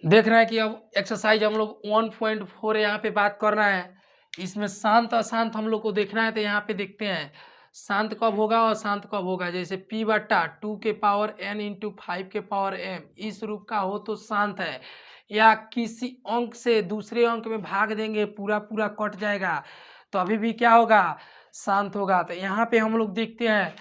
देख रहे हैं कि अब एक्सरसाइज हम लोग 1.4 यहाँ पे बात कर रहे हैं। इसमें शांत अशांत हम लोग को देखना है, तो यहाँ पे देखते हैं शांत कब होगा और शांत कब होगा। जैसे p बट्टा 2 के पावर n इंटू 5 के पावर m इस रूप का हो तो शांत है, या किसी अंक से दूसरे अंक में भाग देंगे पूरा पूरा कट जाएगा तो अभी भी क्या होगा, शांत होगा। तो यहाँ पे हम लोग देखते हैं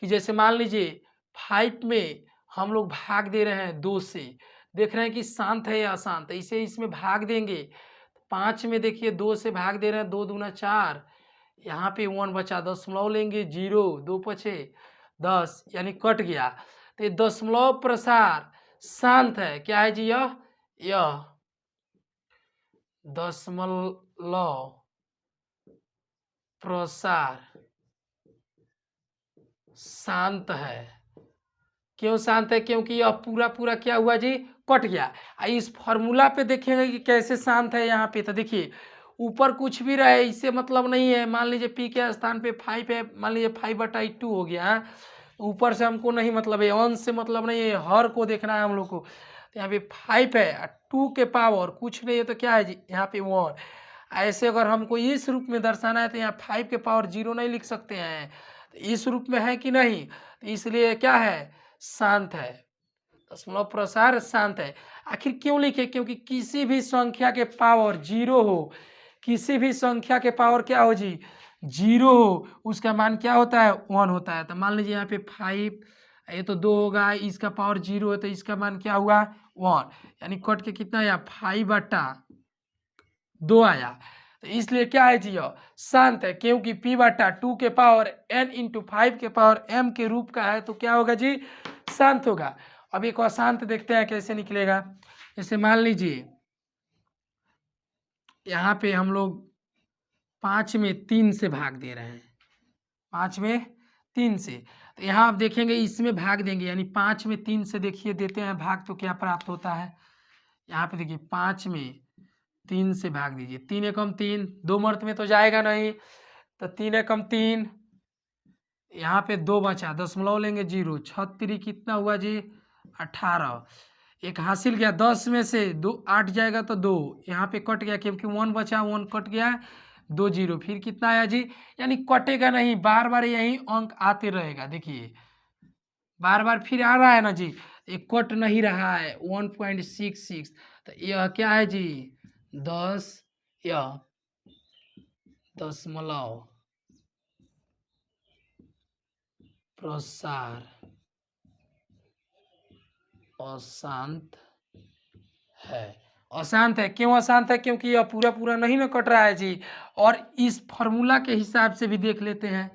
कि जैसे मान लीजिए 5 में हम लोग भाग दे रहे हैं 2 से, देख रहे हैं कि शांत है या अशांत, इसे इसमें भाग देंगे। 5 में देखिए 2 से भाग दे रहे हैं, 2 दूना 4, यहाँ पे 1 बचा, दशमलव लेंगे 0, 2 पचे 10 यानी कट गया। तो ये दशमलव प्रसार शांत है, क्या है जी, यह दशमलव प्रसार शांत है। क्यों शांत है, क्योंकि यह पूरा पूरा क्या हुआ जी, कट गया। इस फॉर्मूला पे देखेंगे कि कैसे शांत है। यहाँ पे तो देखिए ऊपर कुछ भी रहे इससे मतलब नहीं है। मान लीजिए p के स्थान पे 5 है, मान लीजिए 5/2 हो गया है, ऊपर से हमको नहीं मतलब है, अंश से मतलब नहीं है, हर को देखना है हम लोग को। तो यहाँ पे 5 है, 2 के पावर कुछ नहीं है तो क्या है जी, यहाँ पे 1। ऐसे अगर हमको इस रूप में दर्शाना है तो यहाँ 5 के पावर 0 नहीं लिख सकते हैं, तो इस रूप में है कि नहीं, तो इसलिए क्या है, शांत है। दशमलव प्रसार शांत है। आखिर क्यों लिखे, क्योंकि किसी भी संख्या के पावर 0 हो, किसी भी संख्या के पावर क्या हो जी, 0 हो, उसका मान क्या होता है, 1 होता है। तो मान लीजिए यहाँ पे 5, ये तो 2 होगा, इसका पावर 0 है तो इसका मान क्या हुआ, 1, यानी कट के कितना आया, 5/2 आया। तो इसलिए क्या है जी, यह शांत है, क्योंकि p/2 के पावर n इंटू 5 के पावर m के रूप का है, तो क्या होगा जी, शांत होगा। अब एक अशांत देखते हैं कैसे निकलेगा। जैसे मान लीजिए यहाँ पे हम लोग 5 में 3 से भाग दे रहे हैं, 5 में 3 से, तो यहाँ आप देखेंगे इसमें भाग देंगे, यानी 5 में 3 से देखिए देते हैं भाग तो क्या प्राप्त होता है। यहाँ पे देखिए 5 में 3 से भाग दीजिए, 3 एकम 3, 2 मर्त में तो जाएगा नहीं, तो 3 एकम 3, यहाँ पे 2 बचा, दशमलव लेंगे 0, 6 कितना हुआ जी, 18, एक हासिल गया, 10 में से 2 8 जाएगा तो 2, यहाँ पे कट गया क्योंकि 1 बचा, 1 कट गया, 2 0, फिर कितना आया जी, यानी कटेगा नहीं, बार बार यही अंक आते रहेगा। देखिए बार बार फिर आ रहा है ना जी, ये कट नहीं रहा है, 1.66, तो यह क्या है जी, 10, यह दशमलव प्रसार अशांत है। अशांत है, क्यों अशांत है, क्योंकि यह पूरा पूरा नहीं ना कट रहा है जी। और इस फॉर्मूला के हिसाब से भी देख लेते हैं,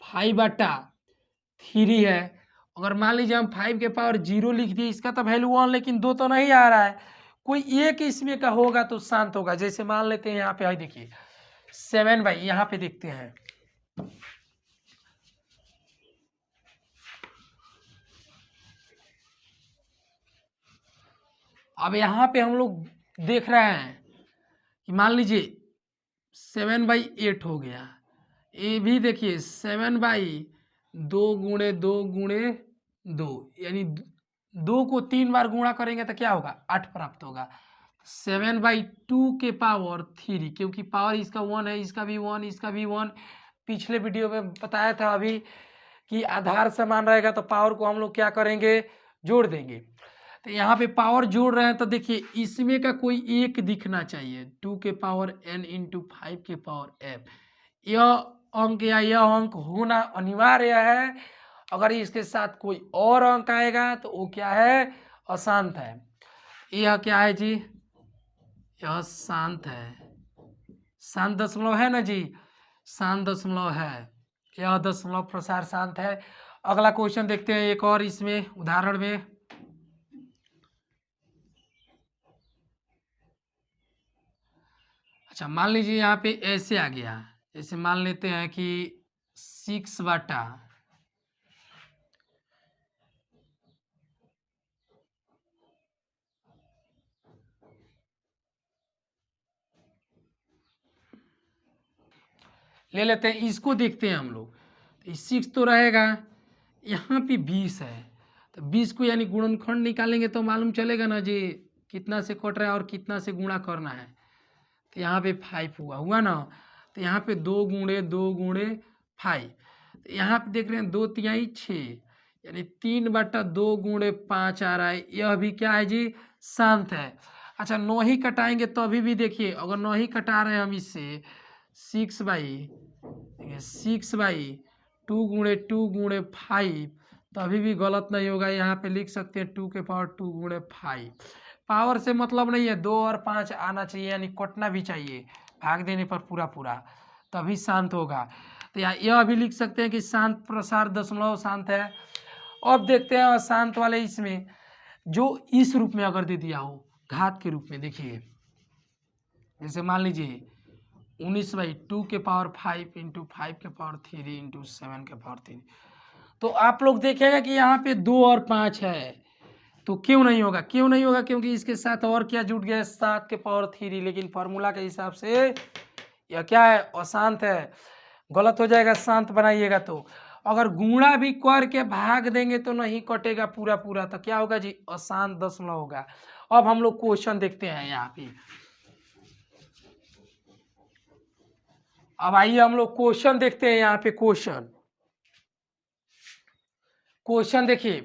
5/3 है, अगर मान लीजिए हम 5 के पावर 0 लिख दिए, इसका तो वैल्यू 1, लेकिन 2 तो नहीं आ रहा है, कोई एक इसमें का होगा तो शांत होगा। जैसे मान लेते हैं यहाँ पे आई देखिए 7 भाई, यहाँ पे देखते हैं, अब यहाँ पे हम लोग देख रहे हैं कि मान लीजिए 7/8 हो गया, ये भी देखिए 7/2 यानी 2 को 3 बार गुणा करेंगे तो क्या होगा, 8 प्राप्त होगा। 7/2 के पावर 3, क्योंकि पावर इसका 1 है, इसका भी 1, इसका भी 1, पिछले वीडियो में बताया था अभी कि आधार समान रहेगा तो पावर को हम लोग क्या करेंगे, जोड़ देंगे। तो यहाँ पे पावर जोड़ रहे हैं तो देखिए इसमें का कोई एक दिखना चाहिए, 2 के पावर n इंटू 5 के पावर m, यह अंक या यह अंक होना अनिवार्य है। अगर इसके साथ कोई और अंक आएगा तो वो क्या है, अशांत है। यह क्या है जी, यह शांत है, शांत दशमलव है ना जी, शांत दशमलव है, यह दशमलव प्रसार शांत है। अगला क्वेश्चन देखते हैं एक और इसमें उदाहरण में। अच्छा मान लीजिए यहाँ पे ऐसे आ गया, जैसे मान लेते हैं कि 6/, ले लेते हैं, इसको देखते हैं हम लोग, तो 6 तो रहेगा, यहाँ पे 20 है, तो 20 को यानी गुणनखंड निकालेंगे तो मालूम चलेगा ना जी कितना से कट रहा है और कितना से गुणा करना है, तो यहाँ पे 5 हुआ ना, तो यहाँ पे 2 × 2 × 5, तो यहाँ पे देख रहे हैं 2 तिहाई 6, यानी 3/2 × 5 आ रहा है। यह भी क्या है जी, शांत है। अच्छा 9 ही कटाएंगे तो अभी भी देखिए, अगर 9 ही कटा रहे हैं हम इससे 6/2 × 2 × 5, तो अभी भी गलत नहीं होगा। यहाँ पे लिख सकते हैं 2⁻2 × 5। पावर से मतलब नहीं है, 2 और 5 आना चाहिए, यानी कटना भी चाहिए भाग देने पर पूरा पूरा, तभी शांत होगा। तो यह अभी लिख सकते हैं कि शांत प्रसार दशमलव शांत है। अब देखते हैं अशांत वाले इसमें, जो इस रूप में अगर दे दिया हो घात के रूप में, देखिए जैसे मान लीजिए 19/2 × 5 × 5⁻3 × 7⁻3, तो आप लोग देखेगा कि यहाँ पे 2 और 5 है, तो क्यों नहीं होगा, क्यों नहीं होगा, क्योंकि इसके साथ और क्या जुट गया है, 7⁻3। लेकिन फार्मूला के हिसाब से यह क्या है, अशांत है, गलत हो जाएगा, शांत बनाइएगा। तो अगर गुणा भी करके भाग देंगे तो नहीं कटेगा पूरा पूरा, तो क्या होगा जी, अशांत दशमलव होगा। अब हम लोग क्वेश्चन देखते हैं यहाँ पे। अब आइए हम लोग क्वेश्चन देखते हैं यहाँ पे। क्वेश्चन देखिए,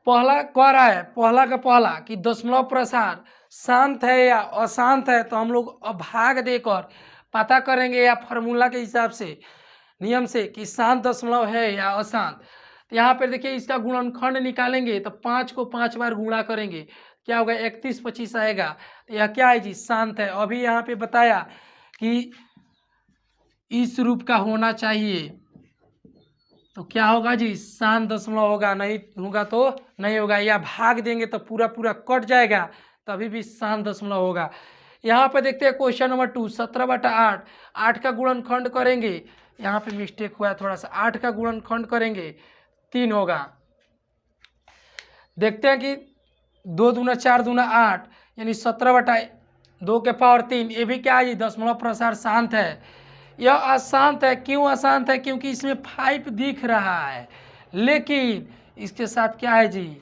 पहला कह रहा है, पहला का पहला कि दशमलव प्रसार शांत है या अशांत है, तो हम लोग अब भाग देकर पता करेंगे या फार्मूला के हिसाब से, नियम से, कि शांत दशमलव है या अशांत। तो यहाँ पर देखिए इसका गुणनखंड निकालेंगे तो 5 को 5 बार गुणा करेंगे, क्या होगा, 31/25 आएगा। तो यह क्या है जी, शांत है। अभी यहाँ पे बताया कि इस रूप का होना चाहिए, तो क्या होगा जी, शांत दशमलव होगा, नहीं होगा तो नहीं होगा, या भाग देंगे तो पूरा पूरा कट जाएगा, तभी भी शांत दशमलव होगा। यहाँ पे देखते हैं क्वेश्चन नंबर 2, 17/8, 8 का गुणनखंड करेंगे, यहाँ पे मिस्टेक हुआ है थोड़ा सा, 8 का गुणनखंड करेंगे 3 होगा। देखते हैं कि 2 दूना 4 दूना 8, यानी 17/2 ये भी क्या है, दशमलव प्रसार शांत है। यह अशांत है, क्यों अशांत है, क्योंकि इसमें 5 दिख रहा है, लेकिन इसके साथ क्या है जी,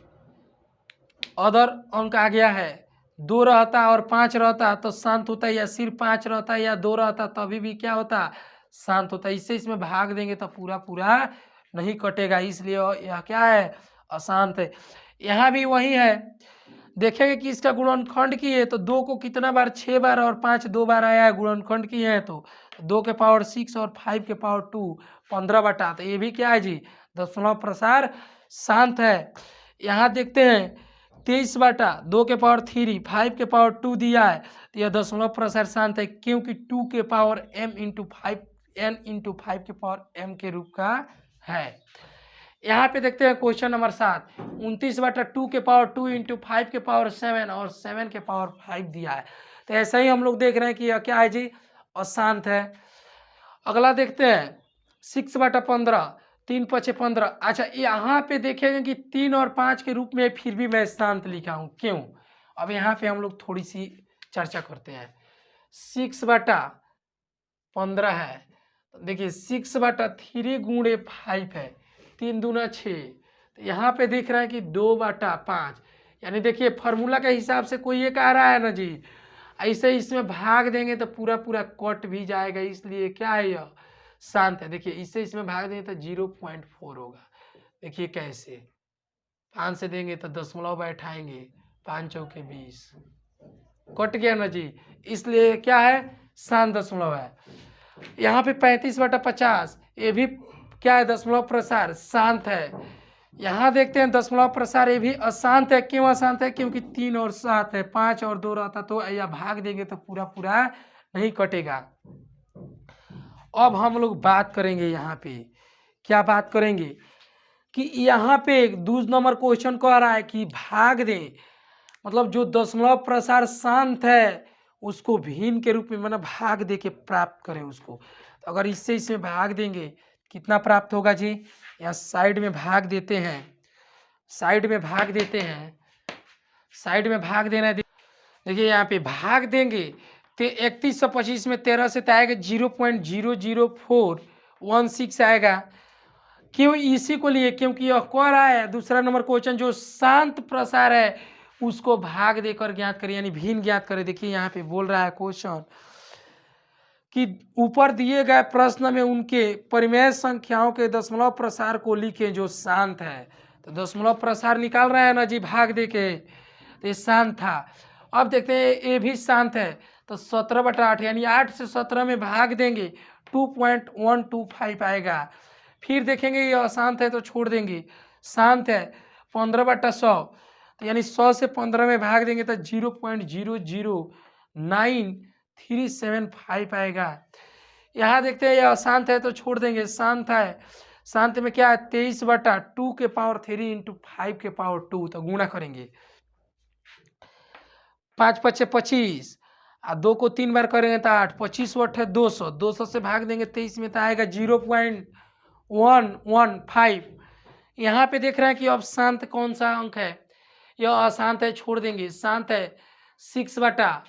अदर अंक आ गया है। 2 रहता और 5 रहता तो शांत होता है, या सिर्फ 5 रहता या 2 रहता तभी भी क्या होता, शांत होता। इससे इसमें भाग देंगे तो पूरा पूरा नहीं कटेगा, इसलिए यह क्या है, अशांत है। यहाँ भी वही है, देखेंगे कि इसका गुणनखंड की है तो 2 को कितना बार, 6 बार, और 5 2 बार आया है, गुणनखंड की है तो 2⁻6 और 5⁻2 15/, तो ये भी क्या है जी, दशमलव प्रसार शांत है। यहाँ देखते हैं 23/2 5⁻2 दिया है, तो यह दशमलव प्रसार शांत है, क्योंकि 2m × 5 के रूप का है। यहाँ पे देखते हैं क्वेश्चन नंबर 7, 29/2 × 5⁻7 और 7⁻5 दिया है। तो ऐसा ही हम लोग देख रहे हैं कि यह क्या है जी, अशांत है। अगला देखते हैं 6/15, 3×5 = 15। अच्छा यहाँ पे देखेंगे कि 3 और 5 के रूप में फिर भी मैं शांत लिखा हूँ, क्यों, अब यहाँ पे हम लोग थोड़ी सी चर्चा करते हैं। 6/15 है, तो देखिए 6/3 × 5 है, 3 दूना 6, तो यहाँ पे दिख रहा है कि 2/5, यानी देखिए फार्मूला के हिसाब से कोई ये कह रहा है ना जी, ऐसे इसमें भाग देंगे तो पूरा पूरा कट भी जाएगा, इसलिए क्या है, यह शांत है। देखिए इससे इसमें भाग देंगे तो 0.4 होगा। देखिए कैसे, 5 से देंगे तो दशमलव बैठाएंगे, 5 चौके 20, कट गया ना जी, इसलिए क्या है, शांत दशमलव है। यहाँ पे 35/50, ये भी क्या है, दशमलव प्रसार शांत है। यहाँ देखते हैं दशमलव प्रसार, ये भी अशांत है, क्यों अशांत है, क्योंकि 3 और 7 है, 5 और 2 रहता तो या भाग देंगे तो पूरा पूरा नहीं कटेगा। अब हम लोग बात करेंगे यहाँ पे, क्या बात करेंगे कि यहाँ पे 2 नंबर क्वेश्चन कह रहा है कि भाग दें, मतलब जो दशमलव प्रसार शांत है उसको भिन्न के रूप में मैंने भाग दे के प्राप्त करें उसको। तो अगर इससे इसमें भाग देंगे कितना प्राप्त होगा जी, यहाँ साइड में भाग देते हैं, साइड में भाग देते हैं, साइड में भाग देना है। देखिए यहाँ पे भाग देंगे तो 3125 में 13 से आएगा 0.00416 आएगा। क्यों इसी को लिए, क्योंकि यह कह रहा है दूसरा नंबर क्वेश्चन जो शांत प्रसार है उसको भाग देकर ज्ञात करें, यानी भिन्न ज्ञात करें। देखिए यहाँ पे बोल रहा है क्वेश्चन कि ऊपर दिए गए प्रश्न में उनके परिमेय संख्याओं के दशमलव प्रसार को लिखें जो शांत है। तो दशमलव प्रसार निकाल रहे हैं ना जी भाग दे के, तो ये शांत था। अब देखते हैं ये भी शांत है, तो 17/8 यानी 8 से 17 में भाग देंगे 2.125 आएगा। फिर देखेंगे ये अशांत है तो छोड़ देंगे, शांत है 15/100, तो यानी 100 से 15 में भाग देंगे तो 0.009 375 आएगा। यहाँ देखते हैं ये अशांत है तो छोड़ देंगे, शांत है, शांत में क्या है 23/2 के पावर 3 इंटू 5 के पावर 2, तो गुणा करेंगे 5 × 5 = 25 और 2 को 3 बार करेंगे तो 8, 25 × 8 है 200, 200 से भाग देंगे 23 में तो आएगा 0.115। यहाँ पे देख रहे हैं कि अब शांत कौन सा अंक है, यह अशांत है छोड़ देंगे, शांत है 6/15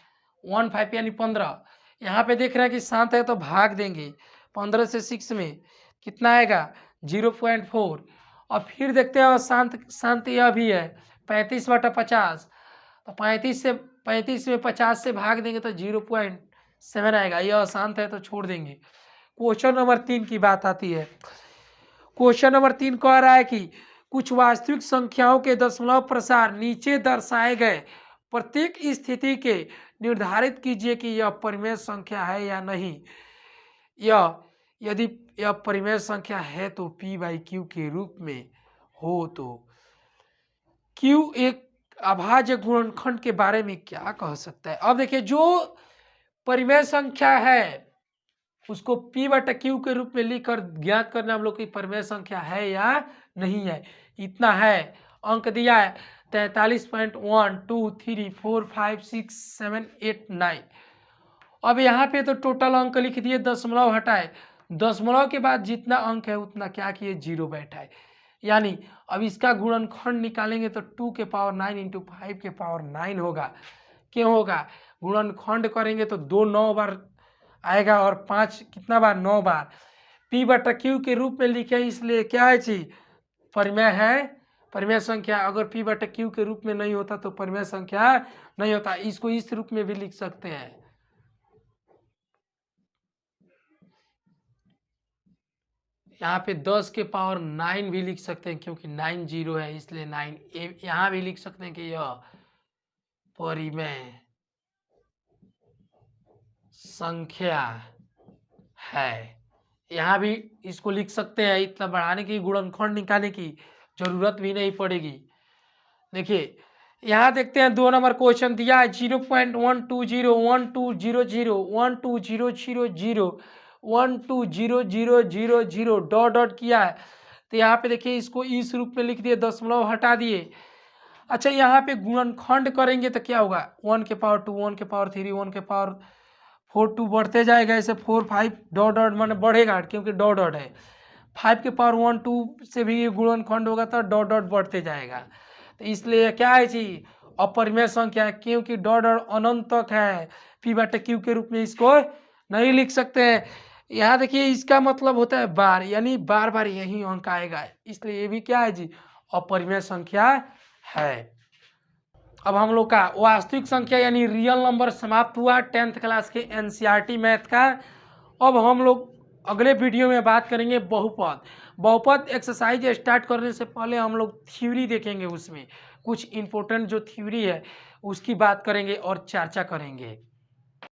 यानी 15। यहाँ पे देख रहे हैं कि शांत है तो भाग देंगे 15 से 6 में कितना आएगा 0.4। और फिर देखते हैं शांत, शांत यह भी है 35/50, तो 35 में 50 से भाग देंगे तो 0.7 आएगा, यह अशांत है तो छोड़ देंगे। क्वेश्चन नंबर 3 की बात आती है। क्वेश्चन नंबर 3 कह रहा है कि कुछ वास्तविक संख्याओं के दशमलव प्रसार नीचे दर्शाए गए प्रत्येक स्थिति के निर्धारित कीजिए कि यह परिमेय संख्या है या नहीं। यदि यह परिमेय संख्या है तो P/Q के रूप में हो तो Q एक अभाज्य गुणनखंड के बारे में क्या कह सकता है। अब देखिए जो परिमेय संख्या है उसको P/Q के रूप में लिखकर ज्ञात करना हम लोग की परिमेय संख्या है या नहीं है। इतना है, अंक दिया है 43.123456789। अब यहाँ पे तो टोटल अंक लिख दिए, दशमलव हटाए, दशमलव के बाद जितना अंक है उतना क्या किए 0 बैठाए। यानी अब इसका गुणनखंड निकालेंगे तो 2 के पावर 9 इंटू 5 के पावर 9 होगा। क्यों होगा, गुणनखंड करेंगे तो 2 9 बार आएगा और 5 कितना बार 9 बार। P/Q के रूप में लिखे इसलिए क्या है जी परिमेय है, परिमेय संख्या। अगर P/Q के रूप में नहीं होता तो परिमेय संख्या नहीं होता। इसको इस रूप में भी लिख सकते हैं, यहाँ पे 10 के पावर 9 भी लिख सकते हैं क्योंकि 9 0 है इसलिए 9। यहाँ भी लिख सकते हैं कि यह परिमेय संख्या है, यहाँ भी इसको लिख सकते हैं। इतना बढ़ाने की, गुणनखंड निकालने की जरूरत भी नहीं पड़ेगी। देखिए यहाँ देखते हैं 2 नंबर क्वेश्चन दिया है 0.1201200012000 डॉट डॉट किया है। तो यहाँ पे देखिए इसको इस रूप में लिख दिए, दशमलव हटा दिए। अच्छा यहाँ पे गुणनखंड करेंगे तो क्या होगा 1 के पावर 2, 1 के पावर 3, 1 के पावर 4, 2 बढ़ते जाएगा, ऐसे 4 5 डॉट डॉट माने बढ़ेगा क्योंकि डॉट डॉट है। 5 के पावर 1 2 से भी गुणनखंड होगा तो डॉट डॉट बढ़ते जाएगा। तो इसलिए क्या है जी अपरिमेय संख्या, क्योंकि डॉट डॉट अनंत तक है। P/Q के रूप में इसको नहीं लिख सकते हैं। यहाँ देखिए इसका मतलब होता है बार, यानी बार बार यही अंक आएगा, इसलिए ये भी क्या है जी अपरिमेय संख्या है। अब हम लोग का वास्तविक संख्या यानी रियल नंबर समाप्त हुआ 10th क्लास के NCERT मैथ का। अब हम लोग अगले वीडियो में बात करेंगे बहुपद। बहुपद एक्सरसाइज स्टार्ट करने से पहले हम लोग थ्योरी देखेंगे, उसमें कुछ इम्पोर्टेंट जो थ्योरी है उसकी बात करेंगे और चर्चा करेंगे।